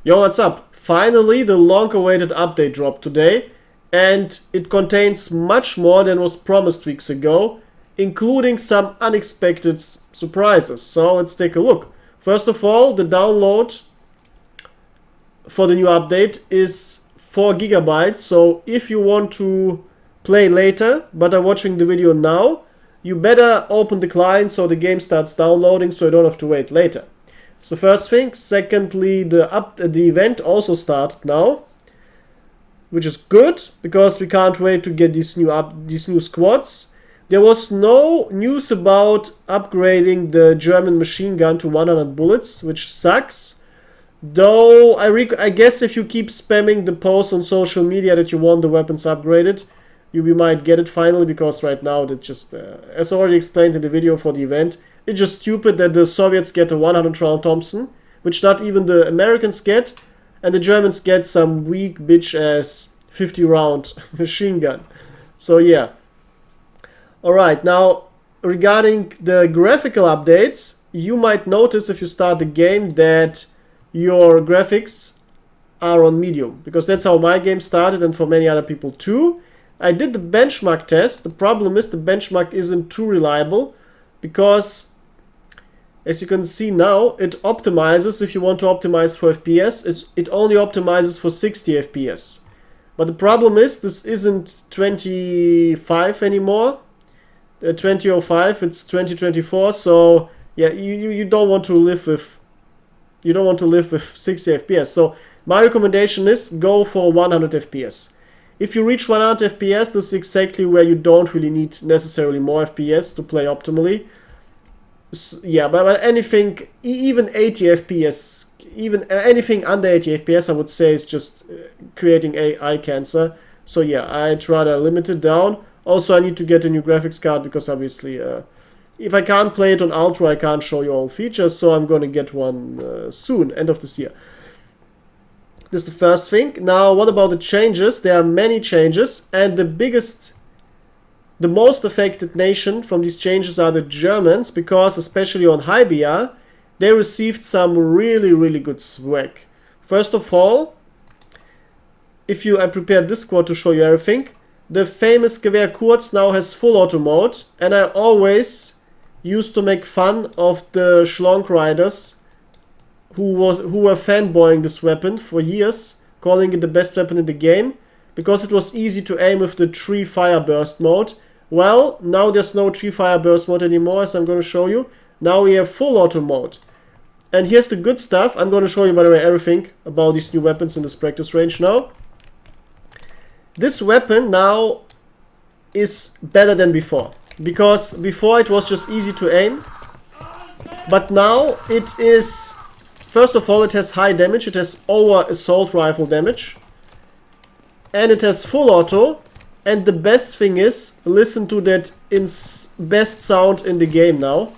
Yo, what's up? Finally, the long-awaited update dropped today, and it contains much more than was promised weeks ago, including some unexpected surprises. So let's take a look. First of all, the download for the new update is 4 gigabytes. So if you want to play later, but are watching the video now, you better open the client so the game starts downloading so you don't have to wait later. It's the first thing. Secondly, the event also started now, which is good because we can't wait to get these new squads. There was no news about upgrading the German machine gun to 100 bullets, which sucks. Though I guess if you keep spamming the post on social media that you want the weapons upgraded, you might get it finally, because right now that just, as I already explained in the video for the event, it's just stupid that the Soviets get a 100 round Thompson, which not even the Americans get, and the Germans get some weak bitch ass 50 round machine gun. So yeah. Alright, now regarding the graphical updates, you might notice if you start the game that your graphics are on medium, because that's how my game started and for many other people too. I did the benchmark test. The problem is the benchmark isn't too reliable, because as you can see now, it optimizes. If you want to optimize for FPS, it only optimizes for 60 FPS. But the problem is this isn't 25 anymore. 2005, it's 2024. So yeah, you don't want to live with 60 FPS. So my recommendation is go for 100 FPS. If you reach 100 FPS, this is exactly where you don't really need necessarily more FPS to play optimally. Yeah, but anything, even 80 FPS, even anything under 80 FPS, I would say is just creating eye cancer. So yeah, I'd rather limit it down. Also, I need to get a new graphics card, because obviously, if I can't play it on Ultra, I can't show you all features. So I'm going to get one soon, end of this year. This is the first thing. Now, what about the changes? There are many changes, and the most affected nation from these changes are the Germans, because especially on Hybia, they received some really good swag. First of all, I prepared this squad to show you everything. The famous Gewehr Kurz now has full auto mode, and I always used to make fun of the Schlonk riders who were fanboying this weapon for years, calling it the best weapon in the game, because it was easy to aim with the 3 fire burst mode. Well, now there's no 3 fire burst mode anymore, as I'm going to show you. Now we have full auto mode. And here's the good stuff. I'm going to show you, by the way, everything about these new weapons in this practice range now. This weapon now is better than before, because before it was just easy to aim, but now it is, first of all, it has high damage. It has over assault rifle damage, and it has full auto. And the best thing is, listen to that best sound in the game now.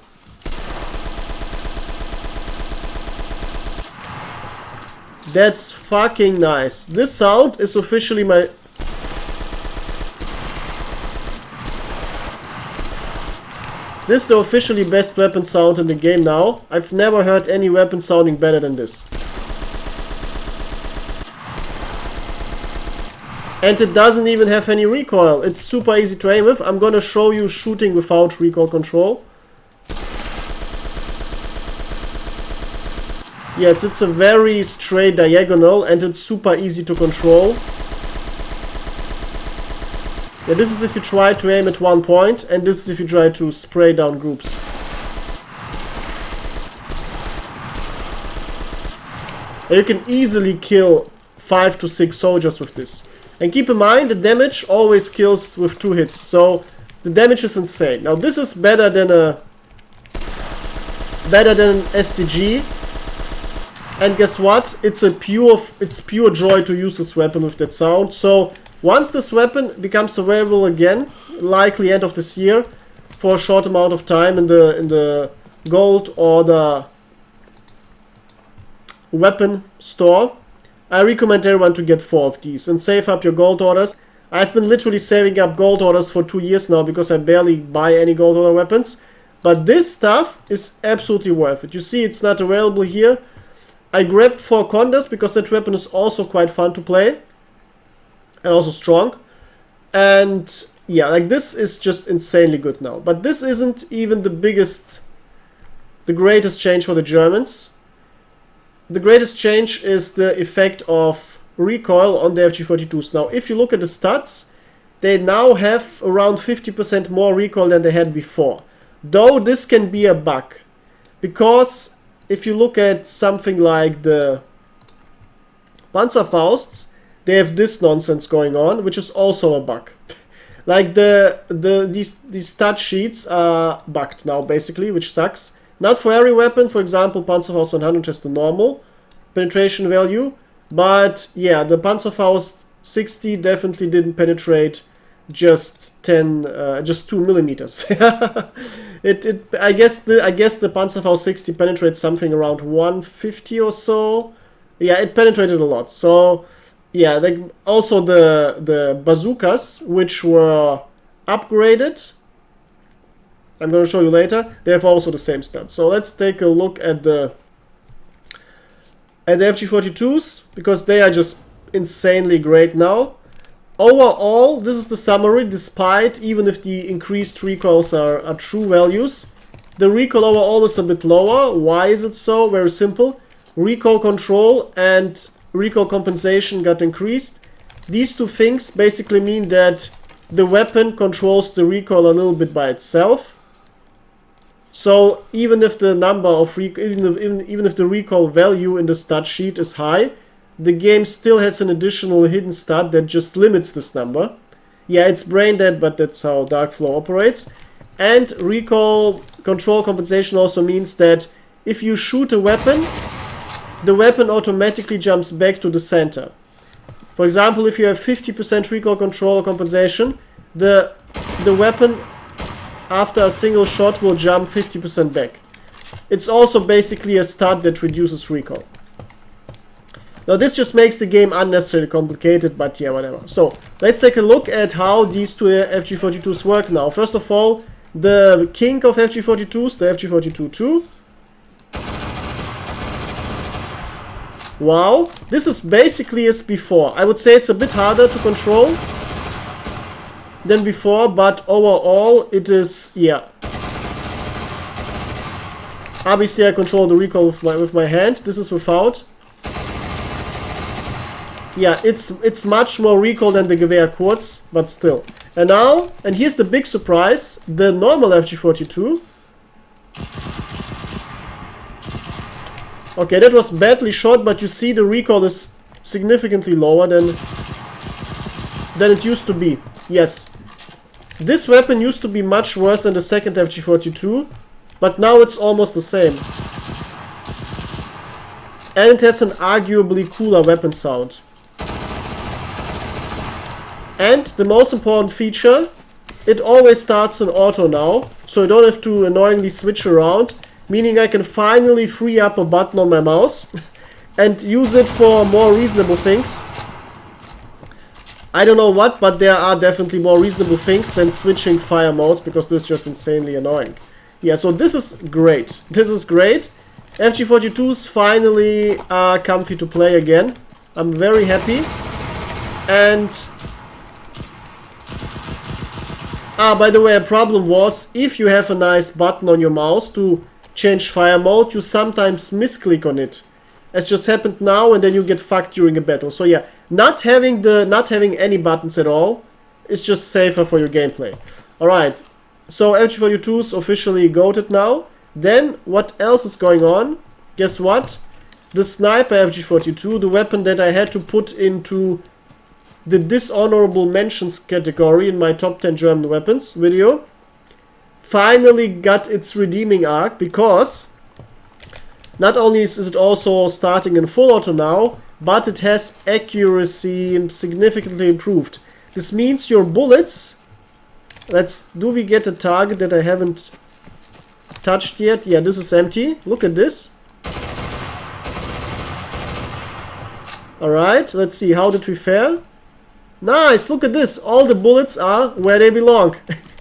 That's fucking nice. This sound is officially my... This is the officially best weapon sound in the game now. I've never heard any weapon sounding better than this. And it doesn't even have any recoil. It's super easy to aim with. I'm gonna show you shooting without recoil control. Yes, it's a very straight diagonal, and it's super easy to control. Yeah, this is if you try to aim at one point, and this is if you try to spray down groups. And you can easily kill 5 to 6 soldiers with this. And keep in mind, the damage always kills with 2 hits, so the damage is insane. Now this is better than STG, and guess what? It's pure joy to use this weapon with that sound. So once this weapon becomes available again, likely end of this year, for a short amount of time in the gold or the weapon store, I recommend everyone to get 4 of these and save up your gold orders. I've been literally saving up gold orders for 2 years now, because I barely buy any gold order weapons. But this stuff is absolutely worth it. You see, it's not available here. I grabbed for Condas because that weapon is also quite fun to play. And also strong. And yeah, like this is just insanely good now. But this isn't even the greatest change for the Germans. The greatest change is the effect of recoil on the FG42s. Now, if you look at the stats, they now have around 50% more recoil than they had before. Though this can be a bug. Because if you look at something like the Panzerfausts, they have this nonsense going on, which is also a bug. Like these stat sheets are bugged now, basically, which sucks. Not for every weapon. For example, Panzerfaust 100 has the normal penetration value. But yeah, the Panzerfaust 60 definitely didn't penetrate just 2 millimeters. I guess the Panzerfaust 60 penetrates something around 150 or so. Yeah, it penetrated a lot. So yeah, like also the bazookas, which were upgraded, I'm going to show you later, they have also the same stats. So let's take a look at the FG42s, because they are just insanely great now. Overall, this is the summary. Despite, even if the increased recoils are true values, the recoil overall is a bit lower. Why is it so? Very simple. Recoil control and recoil compensation got increased. These two things basically mean that the weapon controls the recoil a little bit by itself. So even if the number of even if the recoil value in the stat sheet is high, the game still has an additional hidden stat that just limits this number. Yeah, it's brain dead, but that's how Darkflow operates. And recoil control compensation also means that if you shoot a weapon, the weapon automatically jumps back to the center. For example, if you have 50% recoil control compensation, the weapon after a single shot will jump 50% back. It's also basically a stat that reduces recoil. Now this just makes the game unnecessarily complicated, but yeah, whatever. So let's take a look at how these two FG42s work now. First of all, the king of FG42s, the FG42-2. Wow, this is basically as before. I would say it's a bit harder to control than before, but overall it is, yeah. Obviously I control the recoil with my hand. This is without. Yeah, it's much more recoil than the Gewehr Kurz, but still. And now, and here's the big surprise, the normal FG42. Okay, that was badly shot, but you see the recoil is significantly lower than it used to be. Yes. This weapon used to be much worse than the second FG42, but now it's almost the same. And it has an arguably cooler weapon sound. And the most important feature, it always starts in auto now, so I don't have to annoyingly switch around, meaning I can finally free up a button on my mouse and use it for more reasonable things. I don't know what, but there are definitely more reasonable things than switching fire modes, because this is just insanely annoying. Yeah, so this is great. This is great. FG42s finally are comfy to play again. I'm very happy. And by the way, a problem was, if you have a nice button on your mouse to change fire mode, you sometimes misclick on it. As just happened now, and then you get fucked during a battle. So yeah, not having any buttons at all is just safer for your gameplay. Alright, so FG42's officially goated now. Then, what else is going on? Guess what? The Sniper FG42, the weapon that I had to put into the dishonorable mentions category in my top 10 German weapons video, finally got its redeeming arc, because not only is it also starting in full auto now, but it has accuracy significantly improved. This means your bullets, do we get a target that I haven't touched yet? Yeah, this is empty. Look at this. Alright, let's see, how did we fare? Nice, look at this. All the bullets are where they belong.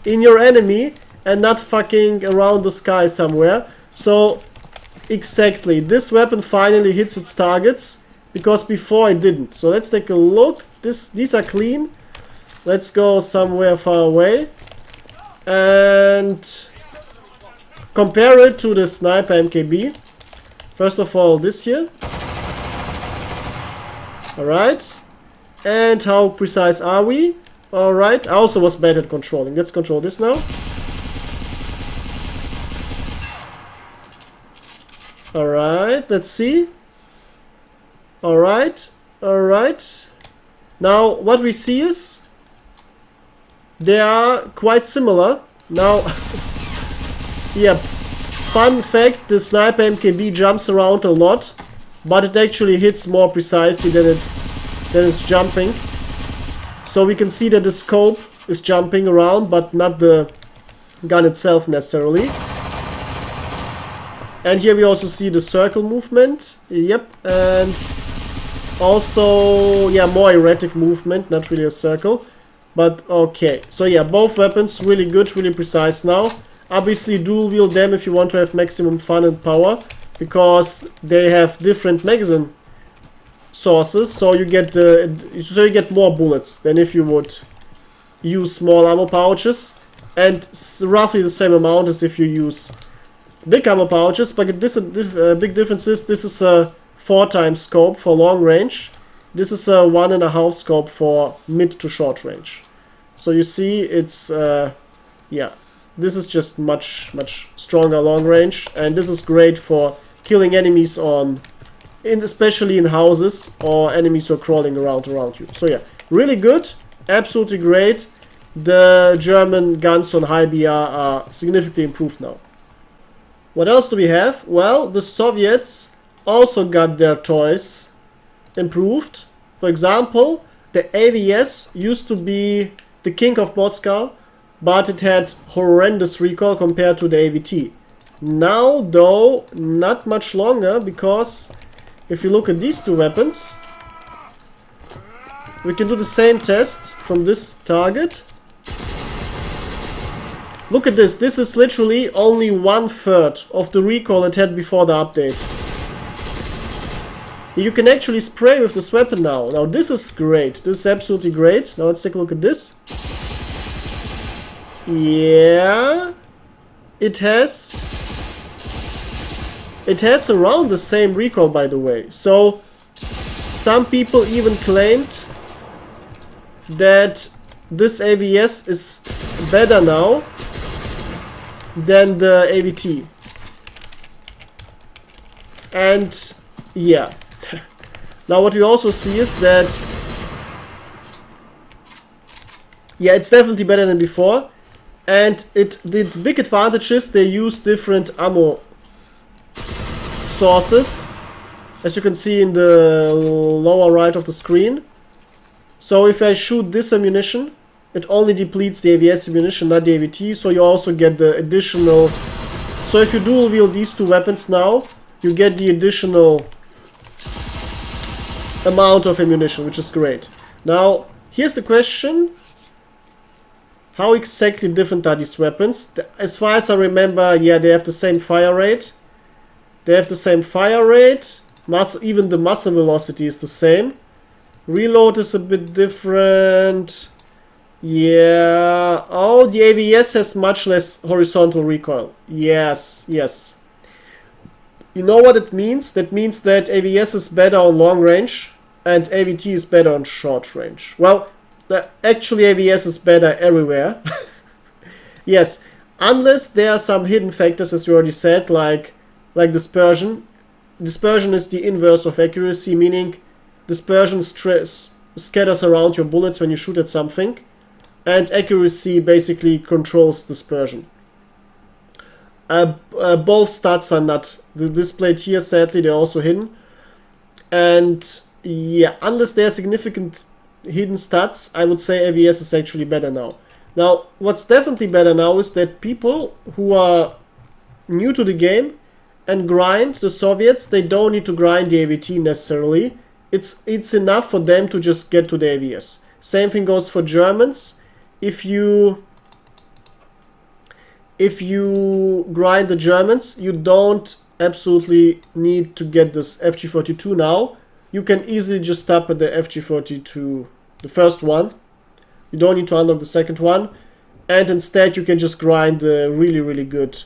In your enemy, and not fucking around the sky somewhere. So Exactly. This weapon finally hits its targets, because before it didn't. So let's take a look. These are clean. Let's go somewhere far away and compare it to the sniper MKB. First of all, this here. Alright. And how precise are we? Alright. I also was bad at controlling. Let's control this now. Alright. Let's see. Alright. Alright. Now, what we see is they are quite similar. Now, yeah, fun fact, the sniper MKB jumps around a lot, but it actually hits more precisely than it's jumping. So we can see that the scope is jumping around, but not the gun itself necessarily. And here we also see the circle movement. Yep, and also, yeah, more erratic movement, not really a circle. But okay, so yeah, both weapons really good, really precise now. Obviously dual wield them if you want to have maximum fun and power, because they have different magazine sources, so you get more bullets than if you would use small ammo pouches, and roughly the same amount as if you use big ammo pouches. But a big difference is this is a 4x scope for long range. This is a 1.5 scope for mid to short range. So you see, it's yeah, this is just much stronger long range, and this is great for killing enemies especially in houses, or enemies who are crawling around you. So yeah, really good, absolutely great. The German guns on high BR are significantly improved now. What else do we have? Well, the Soviets also got their toys improved. For example, the AVS used to be the king of Moscow, but it had horrendous recoil compared to the AVT. Now, though, not much longer, because if you look at these two weapons, we can do the same test from this target. Look at this. This is literally only 1/3 of the recoil it had before the update. You can actually spray with this weapon now. Now this is great. This is absolutely great. Now let's take a look at this. Yeah. It has around the same recoil, by the way. So some people even claimed that this AVS is better now than the AVT. And yeah. Now what we also see is that, yeah, it's definitely better than before. And the big advantage is they use different ammo sources, as you can see in the lower right of the screen. So if I shoot this ammunition, it only depletes the AVS ammunition, not the AVT, so you also get the additional... So if you dual wield these two weapons now, you get the additional amount of ammunition, which is great. Now, here's the question. How exactly different are these weapons? As far as I remember, yeah, they have the same fire rate. They have the same fire rate. Even the muzzle velocity is the same. Reload is a bit different. Yeah. Oh, the AVS has much less horizontal recoil. Yes, yes. You know what it means? That means that AVS is better on long range and AVT is better on short range. Well, actually AVS is better everywhere. Yes, unless there are some hidden factors, as we already said, like dispersion. Dispersion is the inverse of accuracy, meaning dispersion scatters around your bullets when you shoot at something, and accuracy basically controls dispersion. Both stats are not displayed here, sadly, they're also hidden. And yeah, unless there are significant hidden stats, I would say AVS is actually better now. Now, what's definitely better now is that people who are new to the game and grind the Soviets, they don't need to grind the AVT necessarily. It's enough for them to just get to the AVS. Same thing goes for Germans. If you grind the Germans, you don't absolutely need to get this FG42 now. You can easily just stop at the FG42, the first one. You don't need to unlock the second one. And instead you can just grind the really good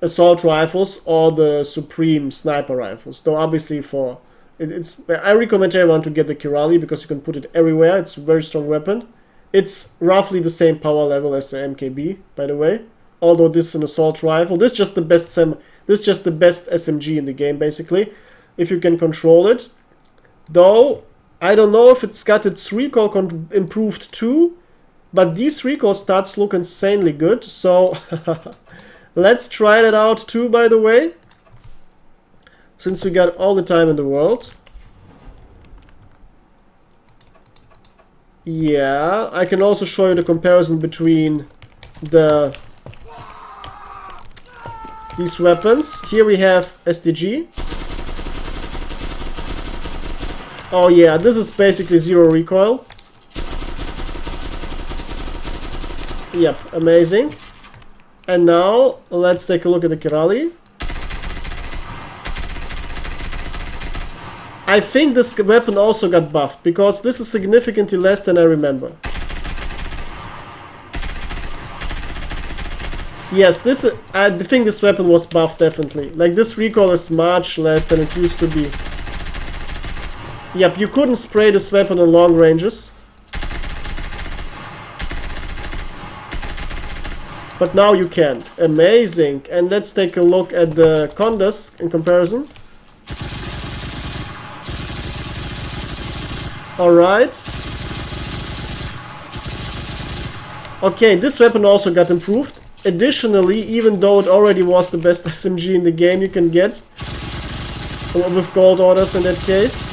assault rifles or the supreme sniper rifles. Though obviously for I recommend everyone to get the Kirali because you can put it everywhere. It's a very strong weapon. It's roughly the same power level as the MKB, by the way. Although this is an assault rifle. This is just the best SMG in the game, basically, if you can control it. Though I don't know if it's got its recoil improved too, but these recoil stats look insanely good. So let's try that out too, by the way. Since we got all the time in the world. Yeah, I can also show you the comparison between these weapons. Here we have SDG. Oh yeah, this is basically zero recoil. Yep, amazing. And now let's take a look at the Kirali. I think this weapon also got buffed, because this is significantly less than I remember. Yes, I think this weapon was buffed, definitely. Like, this recoil is much less than it used to be. Yep, you couldn't spray this weapon on long ranges. But now you can. Amazing. And let's take a look at the Condas in comparison. Alright. Okay, this weapon also got improved. Additionally, even though it already was the best SMG in the game you can get, with gold orders in that case.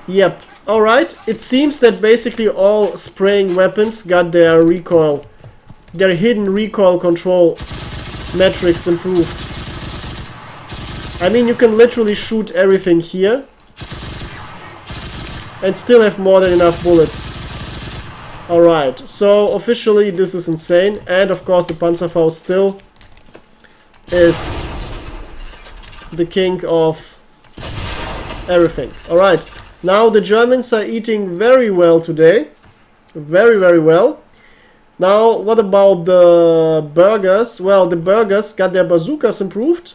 Yep, alright. It seems that basically all spraying weapons got their recoil, their hidden recoil control metrics improved. I mean, you can literally shoot everything here and still have more than enough bullets. Alright, so officially this is insane. And of course the Panzerfaust still is the king of everything. Alright, now the Germans are eating very well today. Very well. Now, what about the burgers? Well, the burgers got their bazookas improved.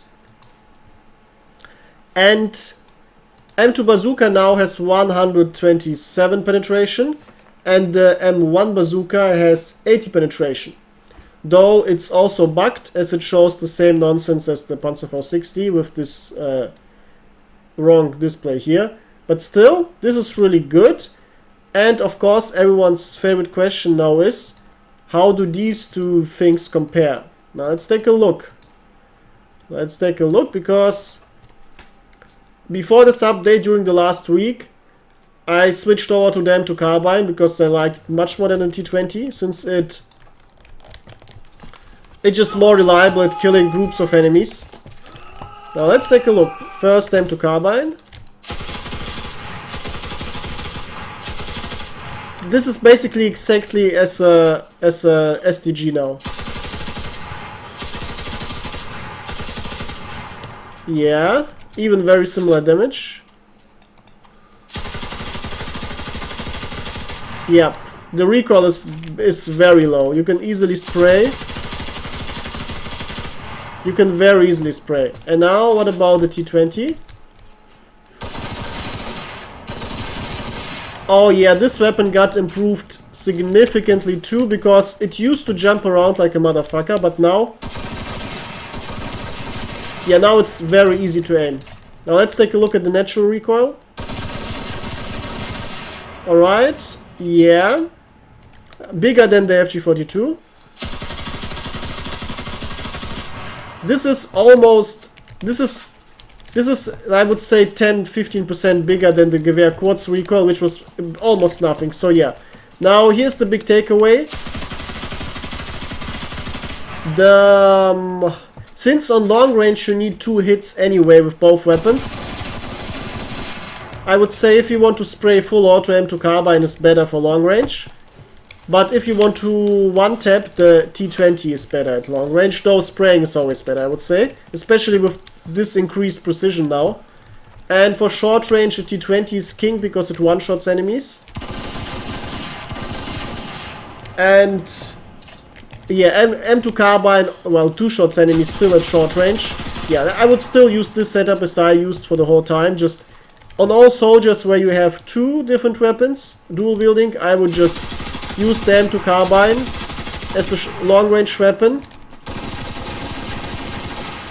And M2 Bazooka now has 127 penetration, and the M1 Bazooka has 80 penetration. Though it's also bugged, as it shows the same nonsense as the Panzerfaust 60 with this wrong display here. But still, this is really good. And of course, everyone's favorite question now is, how do these two things compare? Now let's take a look. Let's take a look, because before this update during the last week, I switched over to the M2 Carbine because I liked it much more than the T20, since it's just more reliable at killing groups of enemies. Now let's take a look. First M2 Carbine. This is basically exactly as a STG now. Yeah. Even very similar damage. Yep, the recoil is very low. You can easily spray. You can very easily spray. And now, what about the T20? Oh yeah, this weapon got improved significantly too, because it used to jump around like a motherfucker, but now... yeah, now it's very easy to aim. Now let's take a look at the natural recoil. Alright, yeah. Bigger than the FG42. This is almost... This is, I would say, 10-15% bigger than the Gewehr Kurz recoil, which was almost nothing. So yeah. Now here's the big takeaway. Since on long range you need 2 hits anyway with both weapons, I would say if you want to spray full auto, M2 Carbine is better for long range. But if you want to one-tap, the T20 is better at long range, though spraying is always better, I would say. Especially with this increased precision now. And for short range, the T20 is king because it one-shots enemies. And yeah, M2 Carbine, well, two-shots enemies still at short range. Yeah, I would still use this setup as I used for the whole time. Just on all soldiers where you have two different weapons, dual wielding, I would just use the M2 Carbine as a long-range weapon.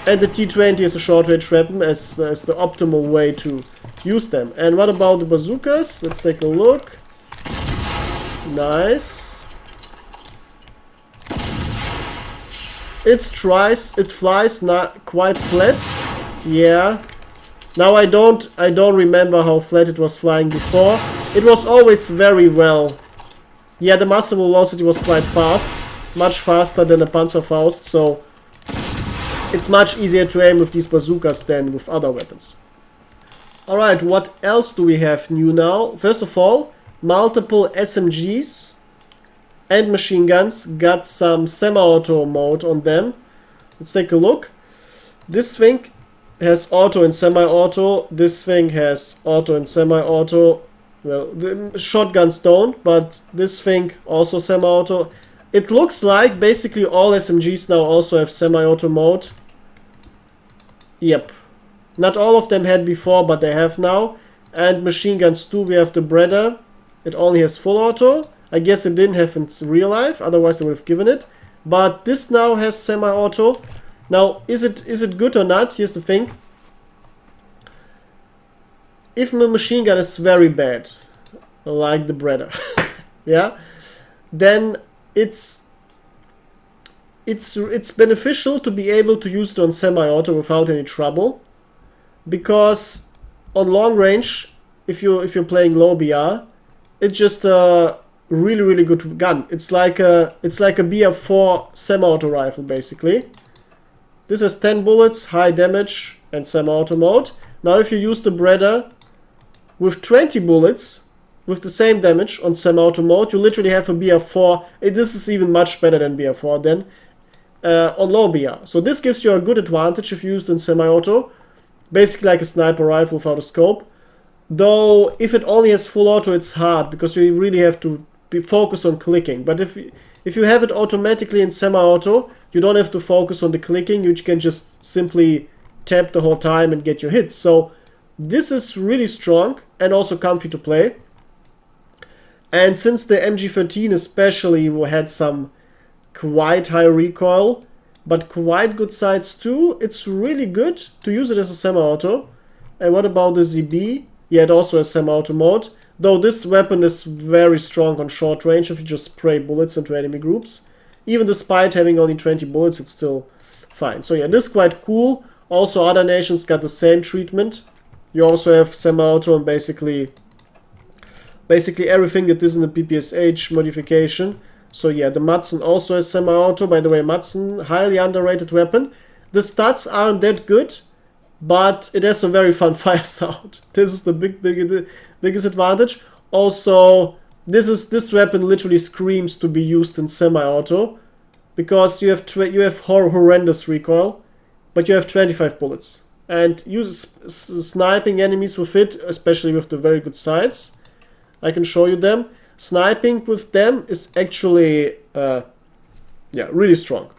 And the T20 as a short-range weapon as the optimal way to use them. And what about the bazookas? Let's take a look. Nice. It flies not quite flat. Yeah. Now I don't remember how flat it was flying before. It was always very well. Yeah, the muster velocity was quite fast. Much faster than a Panzerfaust, so it's much easier to aim with these bazookas than with other weapons. Alright, what else do we have new now? First of all, multiple SMGs and machine guns got some semi-auto mode on them. Let's take a look. This thing has auto and semi-auto. This thing has auto and semi-auto. Well, the shotguns don't, but this thing also semi-auto. It looks like basically all SMGs now also have semi-auto mode. Yep. Not all of them had before, but they have now. And machine guns too, we have the Breeder. It only has full auto. I guess it didn't have in real life, otherwise I would have given it. But this now has semi-auto. Now, is it good or not? Here's the thing. If a machine gun is very bad, like the Breeder, yeah, then it's beneficial to be able to use it on semi-auto without any trouble, because on long range, if you're playing low BR, it's just a really good gun. It's like a BR4 semi-auto rifle basically. This has 10 bullets, high damage, and semi-auto mode. Now if you use the Breeder with 20 bullets with the same damage on semi-auto mode, you literally have a BR4. This is even much better than BR4 then on low BR. So this gives you a good advantage if used in semi-auto. Basically like a sniper rifle without a scope. Though if it only has full auto, it's hard because you really have to be focused on clicking. But if you have it automatically in semi-auto, you don't have to focus on the clicking. You can just simply tap the whole time and get your hits. So this is really strong and also comfy to play. And since the MG13 especially had some quite high recoil, but quite good sights too, it's really good to use it as a semi-auto. And what about the ZB? Yeah, it also has semi-auto mode. Though this weapon is very strong on short range if you just spray bullets into enemy groups. Even despite having only 20 bullets, it's still fine. So yeah, this is quite cool. Also, other nations got the same treatment. You also have semi-auto and basically everything that isn't a PPSH modification. So yeah, the Madsen also has semi-auto. By the way, Madsen, highly underrated weapon. The stats aren't that good, but it has a very fun fire sound. This is the biggest advantage. Also, this weapon literally screams to be used in semi-auto, because you have horrendous recoil, but you have 25 bullets, and sniping enemies with it, especially with the very good sights. I can show you them. Sniping with them is actually really strong.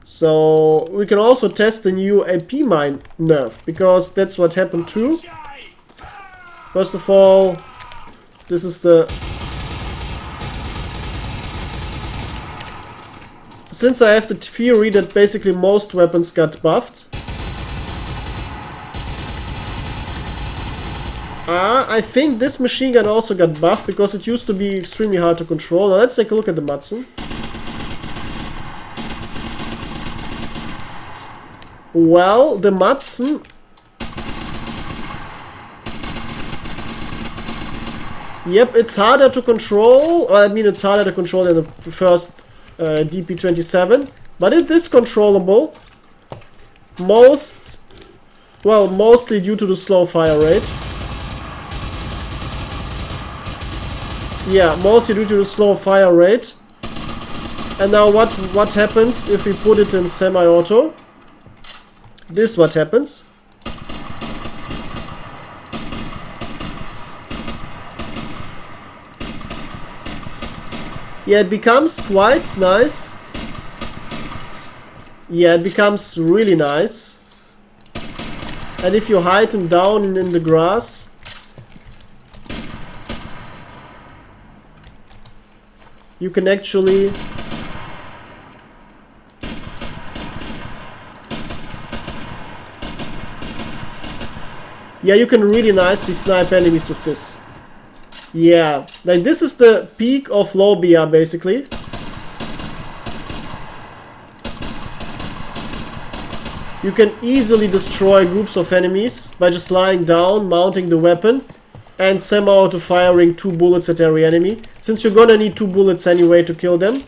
So we can also test the new AP Mine Nerf, because that's what happened too. First of all, this is the... Since I have the theory that basically most weapons got buffed. I think this machine gun also got buffed, because it used to be extremely hard to control. Now let's take a look at the Madsen. Well, the Madsen... Yep, it's harder to control. I mean, it's harder to control than the first DP27, but it is controllable. Mostly due to the slow fire rate. Yeah, mostly due to the slow fire rate. And now what happens if we put it in semi-auto? This is what happens. Yeah, it becomes quite nice. Yeah, it becomes really nice. And if you hide them down in the grass, you can actually you can really nicely snipe enemies with this. Yeah, like this is the peak of low BR basically. You can easily destroy groups of enemies by just lying down, mounting the weapon, and semi-auto firing 2 bullets at every enemy. Since you're gonna need 2 bullets anyway to kill them.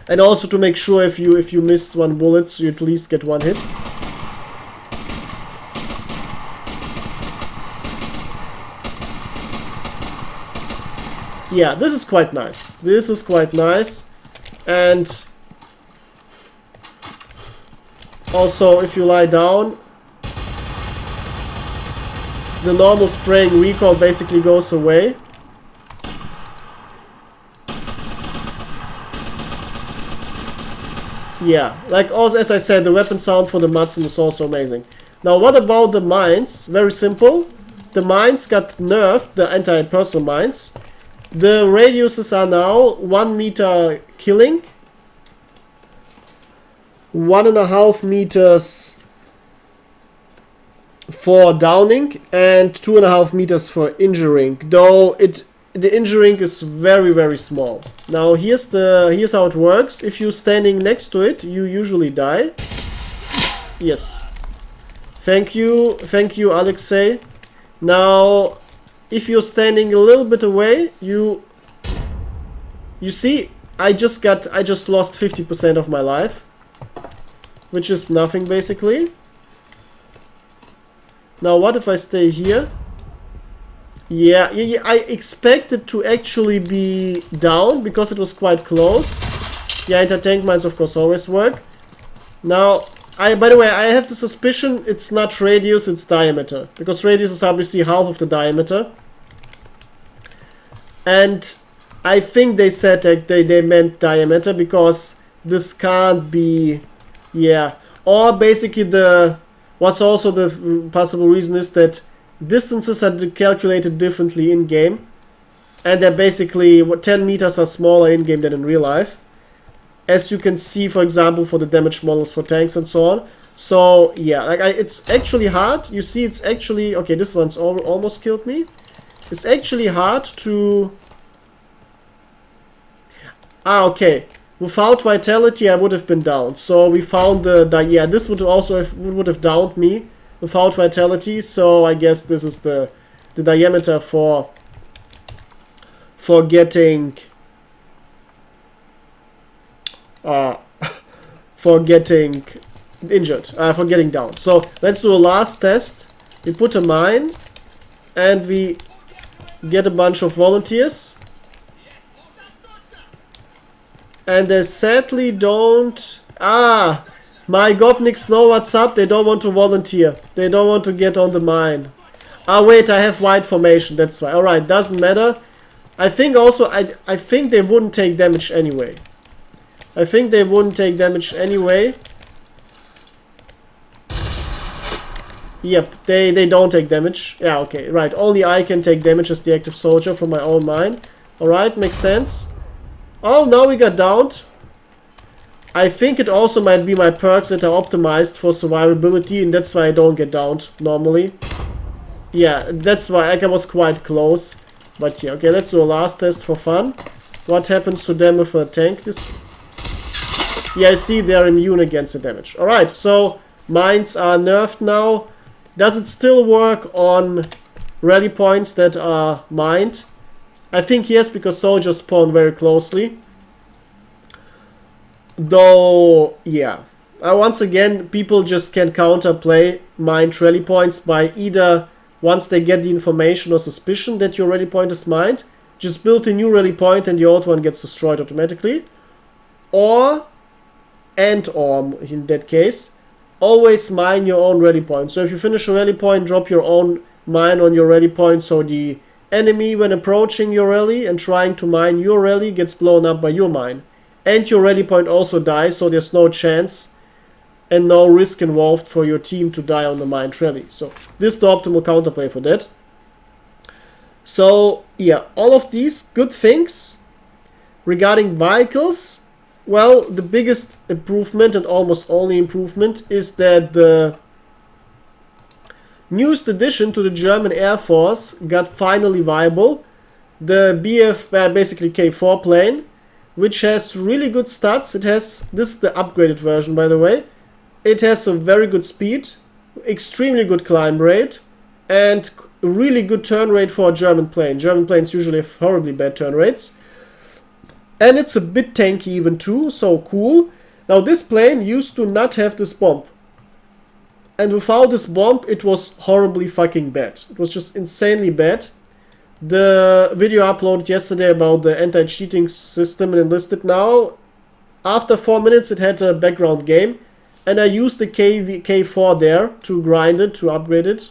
And also to make sure if you miss 1 bullet, so you at least get 1 hit. Yeah, this is quite nice. This is quite nice. And also, if you lie down, the normal spraying recoil basically goes away. Yeah, like also as I said, the weapon sound for the Madsen is also amazing. Now what about the mines? Very simple. The mines got nerfed, the anti-personal mines. The radiuses are now 1 meter killing, 1.5 meters for downing, and 2.5 meters for injuring. Though the injuring is very, very small. Now here's how it works. If you're standing next to it, you usually die. Yes. Thank you, Alexei. Now, if you're standing a little bit away, you see, I just lost 50% of my life, which is nothing basically. Now, what if I stay here? Yeah, I expected to actually be down because it was quite close. Yeah, anti-tank mines of course always work. Now, by the way, I have the suspicion it's not radius, it's diameter. Because radius is obviously half of the diameter. And I think they said that they meant diameter because this can't be... Yeah. Or basically what's also the possible reason is that distances are calculated differently in-game. And they're basically... 10 meters are smaller in-game than in real life. As you can see, for example, for the damage models for tanks and so on. So, yeah, like it's actually hard. You see, it's actually... Okay, this one's almost killed me. It's actually hard to... Ah, okay. Without vitality, I would have been down. So we found yeah, this would also would have downed me without vitality. So I guess this is the diameter for getting... for getting injured, for getting down. So let's do a last test. We put a mine and we get a bunch of volunteers, and they sadly don't... Ah, my gopniks know what's up. They don't want to volunteer. They don't want to get on the mine. Ah, wait, I have wide formation, that's why. Alright, doesn't matter. I think also, I think they wouldn't take damage anyway. I think they wouldn't take damage anyway. Yep, they don't take damage. Yeah, okay, right. Only I can take damage as the active soldier from my own mine. Alright, makes sense. Oh, now we got downed. I think it also might be my perks that are optimized for survivability, and that's why I don't get downed normally. Yeah, that's why I was quite close. But yeah, okay, let's do a last test for fun. What happens to them if a tank this... Yeah, you see, they're immune against the damage. Alright, so mines are nerfed now. Does it still work on rally points that are mined? I think yes, because soldiers spawn very closely. Though, yeah. Once again, people just can counterplay mined rally points by either, once they get the information or suspicion that your rally point is mined, just build a new rally point and the old one gets destroyed automatically. Or in that case, always mine your own rally point. So if you finish a rally point, drop your own mine on your rally point, so the enemy, when approaching your rally and trying to mine your rally, gets blown up by your mine. And your rally point also dies, so there's no chance and no risk involved for your team to die on the mined rally. So this is the optimal counterplay for that. So yeah, all of these good things. Regarding vehicles, well, the biggest improvement and almost only improvement is that the newest addition to the German Air Force got finally viable. The basically K4 plane, which has really good stats. It has, this is the upgraded version by the way. It has a very good speed, extremely good climb rate, and really good turn rate for a German plane. German planes usually have horribly bad turn rates. And it's a bit tanky even too, so cool. Now this plane used to not have this bomb. And without this bomb, it was horribly fucking bad. It was just insanely bad. The video uploaded yesterday about the anti-cheating system in Enlisted now. After 4 minutes it had a background game. And I used the K4 there to grind it, to upgrade it.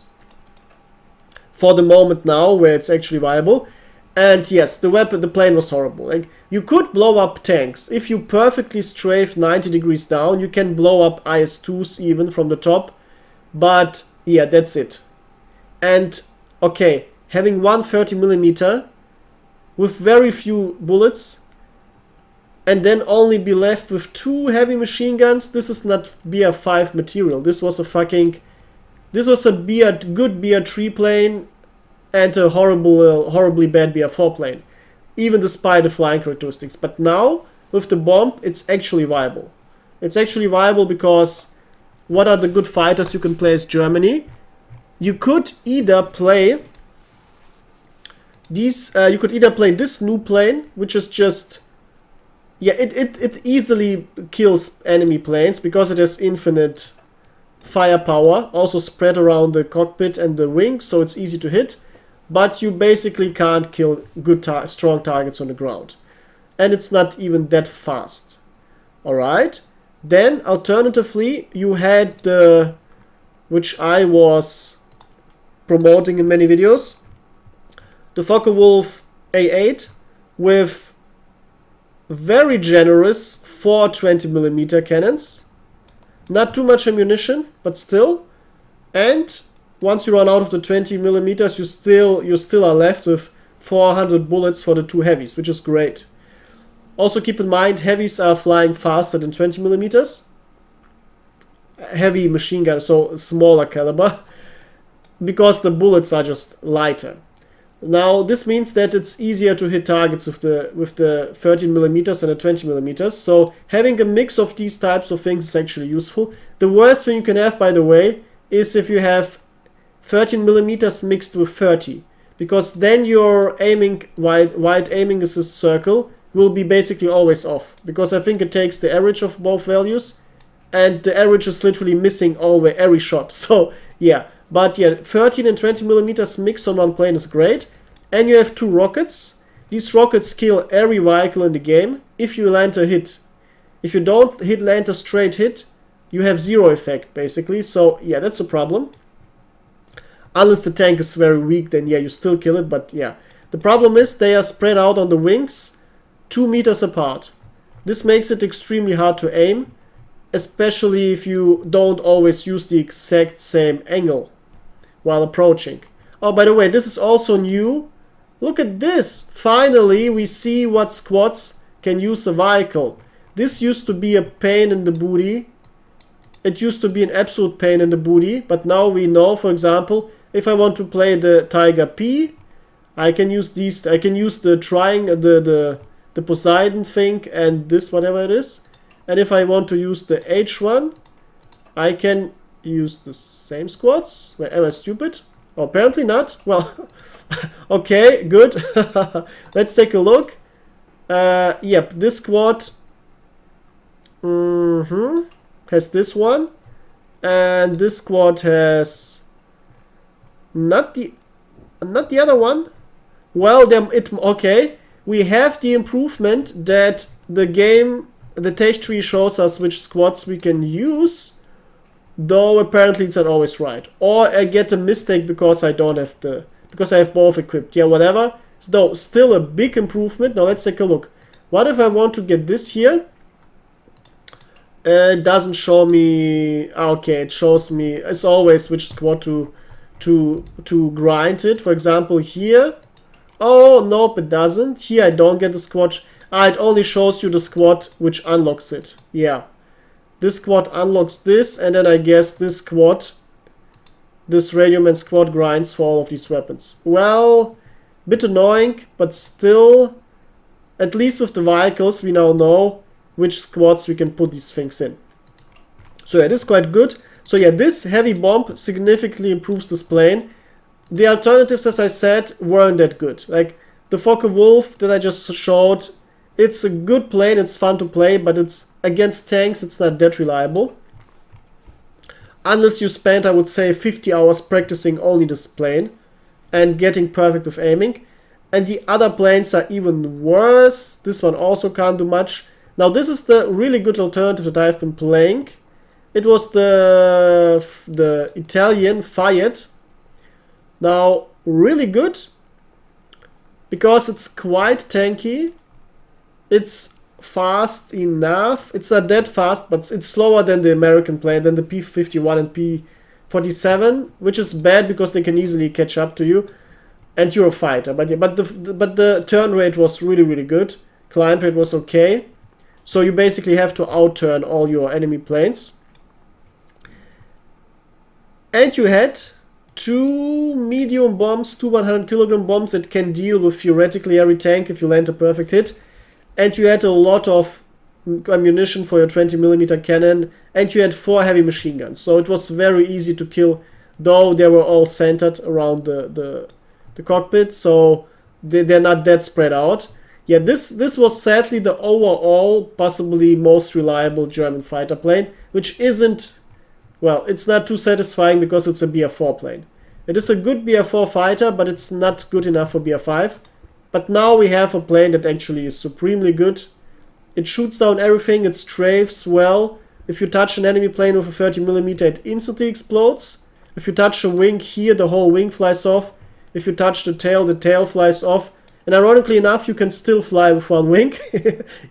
For the moment now, where it's actually viable. And yes, the plane was horrible. Like, you could blow up tanks. If you perfectly strafe 90 degrees down, you can blow up IS-2s even from the top. But yeah, that's it. And okay, having one 30mm with very few bullets and then only be left with 2 heavy machine guns, this is not BR5 material. This was a good BR3 plane and a horribly bad BR4 plane, even despite the flying characteristics. But now, with the bomb, it's actually viable. It's actually viable because what are the good fighters you can play as Germany? You could either play these. You could either play this new plane, which is just, yeah, it easily kills enemy planes because it has infinite firepower, also spread around the cockpit and the wings, so it's easy to hit. But you basically can't kill good strong targets on the ground. And it's not even that fast. Alright. Then, alternatively, you had the, which I was promoting in many videos, the Focke-Wulf A8 with very generous 4 20mm cannons. Not too much ammunition, but still. And once you run out of the 20mm, you still are left with 400 bullets for the 2 heavies, which is great. Also keep in mind, heavies are flying faster than 20mm. Heavy machine gun, so smaller caliber, because the bullets are just lighter. Now this means that it's easier to hit targets with the 13mm and the 20mm. So having a mix of these types of things is actually useful. The worst thing you can have, by the way, is if you have 13mm mixed with 30, because then your aiming wide aiming assist circle will be basically always off, because I think it takes the average of both values and the average is literally missing every shot. So yeah, but yeah, 13 and 20mm mixed on one plane is great. And you have 2 rockets. These rockets kill every vehicle in the game if you land a hit. If you don't land a straight hit, you have 0 effect basically. So yeah, that's a problem. Unless the tank is very weak, then yeah, you still kill it. But yeah, the problem is they are spread out on the wings 2 meters apart. This makes it extremely hard to aim, especially if you don't always use the exact same angle while approaching. Oh, by the way, this is also new. Look at this! Finally, we see what squads can use a vehicle. This used to be a pain in the booty. It used to be an absolute pain in the booty, but now we know, for example, if I want to play the Tiger P, I can use these. I can use the the Poseidon thing and this, whatever it is. And if I want to use the H1, I can use the same squads. Wait, am I stupid? Oh, apparently not. Well, okay, good. Let's take a look. Yep, this squad has this one, and this squad has not the other one. Well, okay. We have the improvement that the tech tree shows us which squads we can use, though apparently it's not always right. Or I get a mistake because I don't have because I have both equipped. Yeah, whatever. So still a big improvement. Now let's take a look. What if I want to get this here? It doesn't show me. Okay, it shows me as always which squad to grind it. For example, here. Oh, nope, it doesn't. Here I don't get the squad. It only shows you the squad which unlocks it. Yeah. This squad unlocks this, and then I guess this squad, this Radioman squad grinds for all of these weapons. Well, bit annoying, but still, at least with the vehicles, we now know which squads we can put these things in. So yeah, this is quite good. So yeah, this heavy bomb significantly improves this plane. The alternatives, as I said, weren't that good. Like the Focke-Wulf that I just showed, it's a good plane, it's fun to play, but it's against tanks, it's not that reliable. Unless you spend, I would say, 50 hours practicing only this plane and getting perfect with aiming. And the other planes are even worse. This one also can't do much. Now this is the really good alternative that I've been playing. It was the Italian Fiat. Now, really good, because it's quite tanky, it's fast enough, it's not that fast, but it's slower than the American plane, than the P-51 and P-47, which is bad because they can easily catch up to you, and you're a fighter. But the turn rate was really, really good, climb rate was okay, so you basically have to outturn all your enemy planes. And you had 2 medium bombs, 2 100kg bombs that can deal with theoretically every tank if you land a perfect hit. And you had a lot of ammunition for your 20mm cannon, and you had 4 heavy machine guns. So it was very easy to kill, though they were all centered around the cockpit, so they're not that spread out. Yeah, this was sadly the overall possibly most reliable German fighter plane, which isn't, well, it's not too satisfying because it's a BF4 plane. It is a good BF4 fighter, but it's not good enough for BF5. But now we have a plane that actually is supremely good. It shoots down everything, it strafes well. If you touch an enemy plane with a 30mm, it instantly explodes. If you touch a wing here, the whole wing flies off. If you touch the tail flies off. And ironically enough, you can still fly with one wing.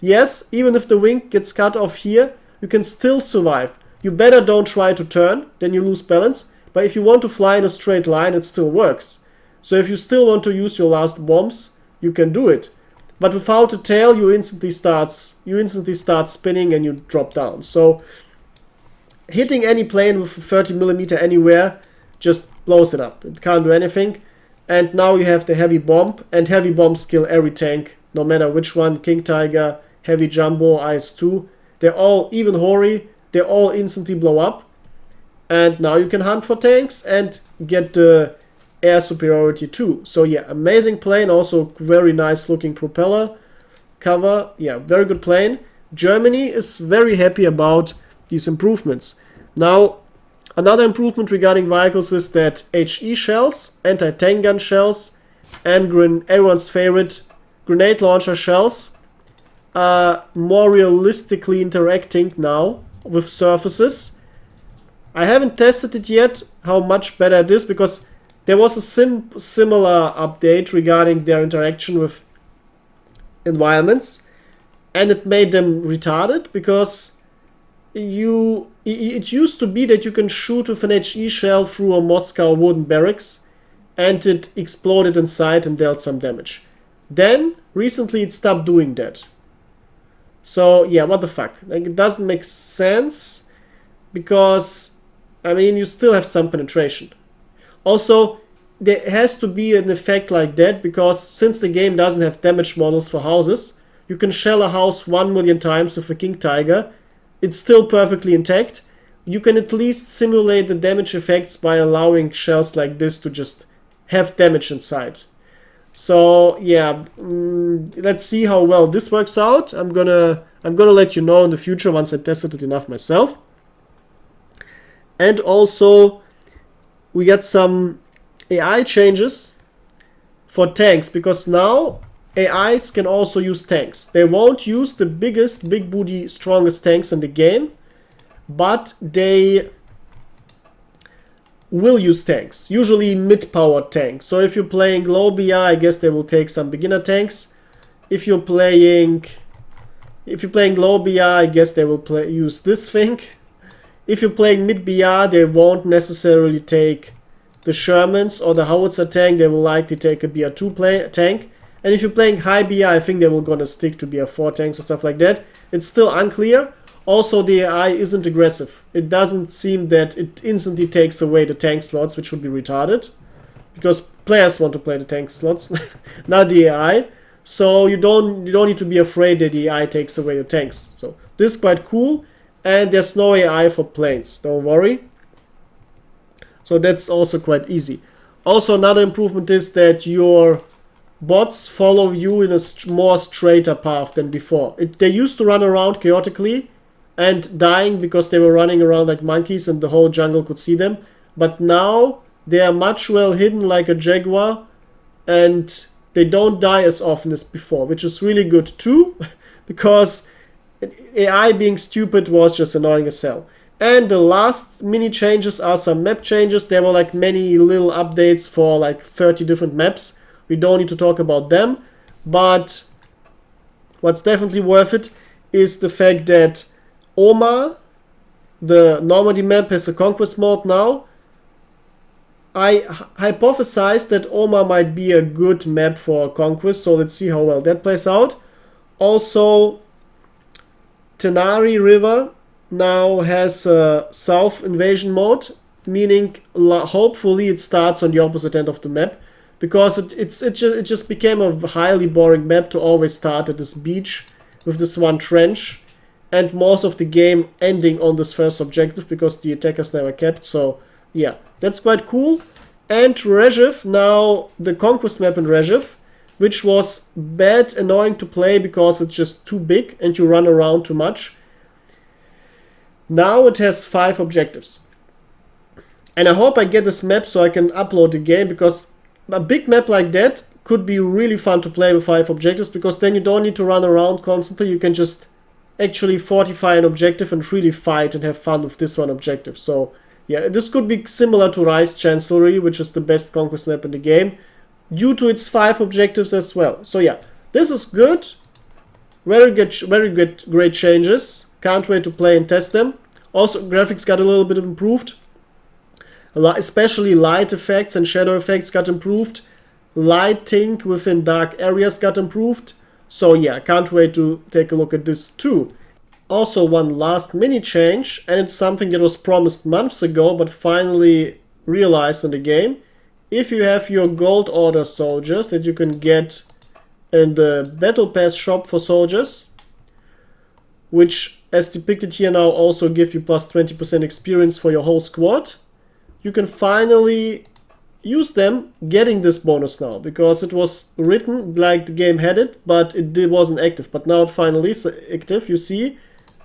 Yes, even if the wing gets cut off here, you can still survive. You better don't try to turn, then you lose balance. But if you want to fly in a straight line, it still works. So if you still want to use your last bombs, you can do it. But without the tail, you instantly start spinning and you drop down. So hitting any plane with a 30mm anywhere just blows it up. It can't do anything. And now you have the heavy bomb, and heavy bombs kill every tank, no matter which one. King Tiger, Heavy Jumbo, IS-2. They're all, even Hori, they all instantly blow up. And now you can hunt for tanks and get the air superiority too. So yeah, amazing plane, also very nice looking propeller cover. Yeah, very good plane. Germany is very happy about these improvements. Now, another improvement regarding vehicles is that HE shells, anti-tank gun shells, and everyone's favorite grenade launcher shells are more realistically interacting now with surfaces. I haven't tested it yet, how much better it is, because there was a similar update regarding their interaction with environments, and it made them retarded, because it used to be that you can shoot with an HE shell through a Moscow wooden barracks and it exploded inside and dealt some damage. Then, recently it stopped doing that. So, yeah, what the fuck? Like, it doesn't make sense because, I mean, you still have some penetration. Also, there has to be an effect like that because since the game doesn't have damage models for houses, you can shell a house 1 million times with a King Tiger. It's still perfectly intact. You can at least simulate the damage effects by allowing shells like this to just have damage inside. So yeah, let's see how well this works out. I'm gonna let you know in the future once I tested it enough myself. And also, we got some AI changes for tanks, because now AIs can also use tanks. They won't use the biggest, big booty, strongest tanks in the game, but they will use tanks, usually mid-powered tanks. So if you're playing low BR, I guess they will take some beginner tanks. If you're playing low BR, I guess they will use this thing. If you're playing mid BR, they won't necessarily take the Shermans or the howitzer tank. They will likely take a BR2 tank. And if you're playing high BR, I think they will gonna stick to BR4 tanks or stuff like that. It's still unclear. Also, the AI isn't aggressive. It doesn't seem that it instantly takes away the tank slots, which would be retarded, because players want to play the tank slots, not the AI. So you don't need to be afraid that the AI takes away your tanks. So this is quite cool, and there's no AI for planes. Don't worry. So that's also quite easy. Also, another improvement is that your bots follow you in a more straighter path than before. They used to run around chaotically and dying because they were running around like monkeys and the whole jungle could see them. But now they are much well hidden like a jaguar, and they don't die as often as before, which is really good too, because AI being stupid was just annoying as hell. And the last mini changes are some map changes. There were like many little updates for like 30 different maps. We don't need to talk about them, but what's definitely worth it is the fact that Omar, the Normandy map, has a conquest mode now. I hypothesized that Omar might be a good map for conquest, so let's see how well that plays out. Also, Tenari River now has a south invasion mode, meaning hopefully it starts on the opposite end of the map, because it just became a highly boring map to always start at this beach with this one trench, and most of the game ending on this first objective because the attackers never kept. So yeah, that's quite cool. And Regev, now the conquest map in Regev, which was bad, annoying to play because it's just too big and you run around too much. Now it has 5 objectives. And I hope I get this map so I can upload the game, because a big map like that could be really fun to play with 5 objectives, because then you don't need to run around constantly. You can just actually fortify an objective and really fight and have fun with this one objective. So yeah, this could be similar to Rice Chancellery, which is the best conquest map in the game, due to its 5 objectives as well. So yeah, this is good. Very good, great changes. Can't wait to play and test them. Also, graphics got a little bit improved. Especially light effects and shadow effects got improved. Lighting within dark areas got improved. So yeah, can't wait to take a look at this too. Also, one last mini change, and it's something that was promised months ago but finally realized in the game. If you have your gold order soldiers that you can get in the battle pass shop for soldiers, which as depicted here now also give you plus 20% experience for your whole squad, you can finally use them getting this bonus now, because it was written like the game had it, but it wasn't active. But now it finally is active. You see,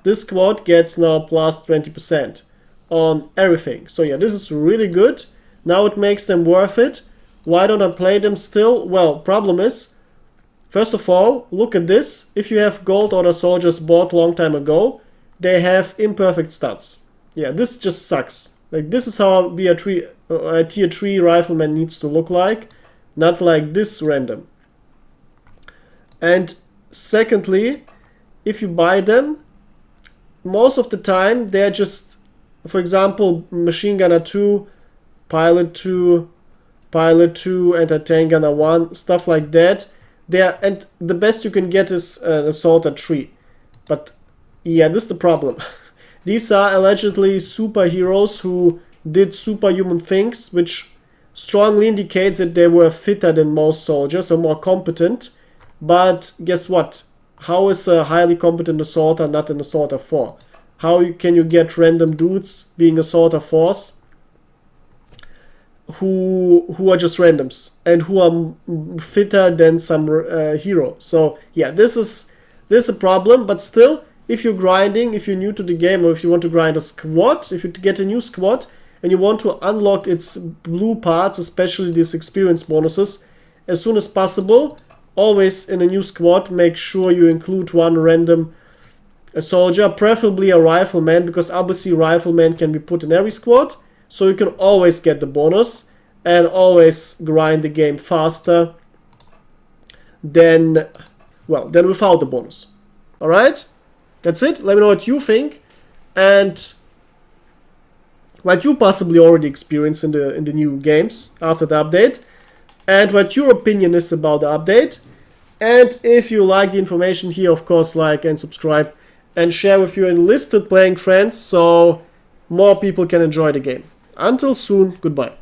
this squad gets now plus 20% on everything. So yeah, this is really good. Now it makes them worth it. Why don't I play them still? Well, problem is, first of all, look at this. If you have gold order soldiers bought long time ago, they have imperfect stats. Yeah, this just sucks. Like, this is how a tier 3 rifleman needs to look like, not like this random. And secondly, if you buy them, most of the time they're just, for example, machine gunner 2, pilot 2, anti-tank gunner 1, stuff like that. And the best you can get is an assaulter 3. But yeah, this is the problem. These are allegedly superheroes who did superhuman things, which strongly indicates that they were fitter than most soldiers or more competent. But guess what? How is a highly competent assaulter not an assaulter 4? How can you get random dudes being assaulter 4s who are just randoms and who are fitter than some hero? So yeah, this is a problem, but still, if you're grinding, if you're new to the game, or if you want to grind a squad, if you get a new squad and you want to unlock its blue parts, especially these experience bonuses, as soon as possible. Always in a new squad, make sure you include one random soldier, preferably a rifleman, because obviously rifleman can be put in every squad, so you can always get the bonus and always grind the game faster than without the bonus. Alright? That's it. Let me know what you think and what you possibly already experienced in the new games after the update, and what your opinion is about the update. And if you like the information here, of course, like and subscribe and share with your enlisted playing friends so more people can enjoy the game. Until soon, goodbye.